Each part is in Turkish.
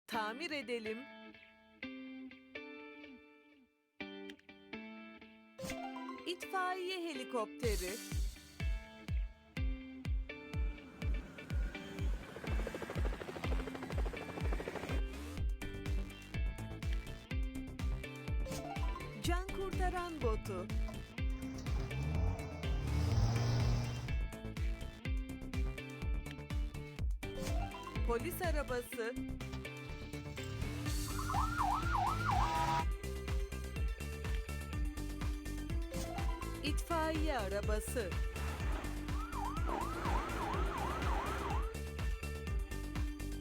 Tamir edelim. İtfaiye helikopteri. Can kurtaran botu. Polis arabası. İtfaiye arabası.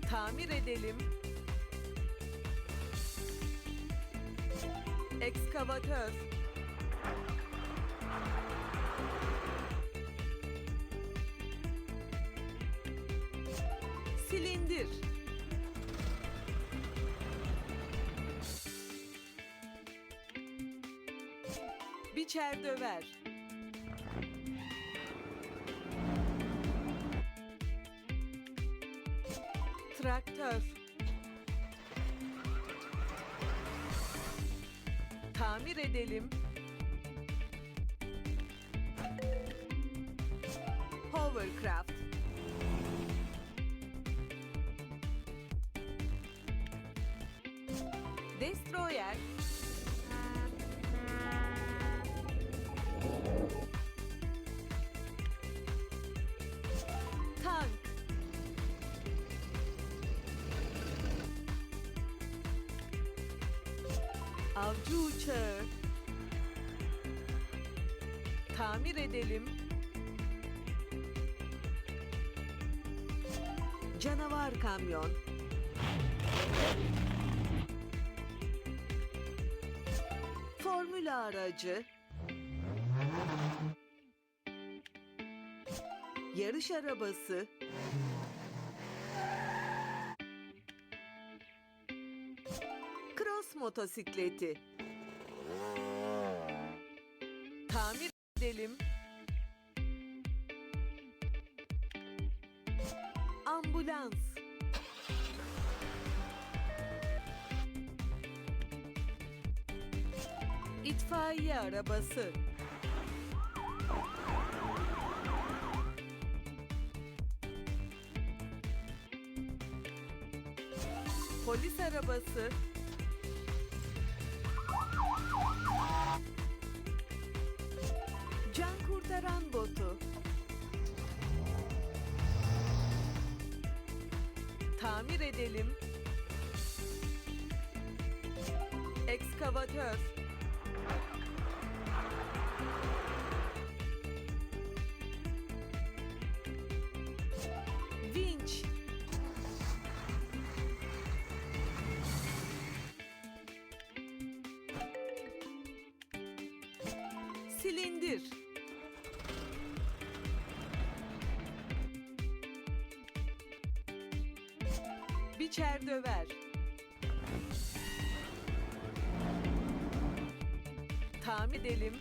Tamir edelim. Ekskavatör. Silindir. Biçer döver. Traktör. Tamir edelim. Hovercraft. Destroyer. Tank. Avcı uçağı. Tamir edelim. Canavar kamyon. Formula aracı. Yarış arabası. Cross motosikleti. Tamir edelim. Ambulans. İtfaiye arabası. Polis arabası. Can kurtaran botu. Tamir edelim. Ekskavatör. Vinç. Silindir. Biçer döver. Tamir edelim.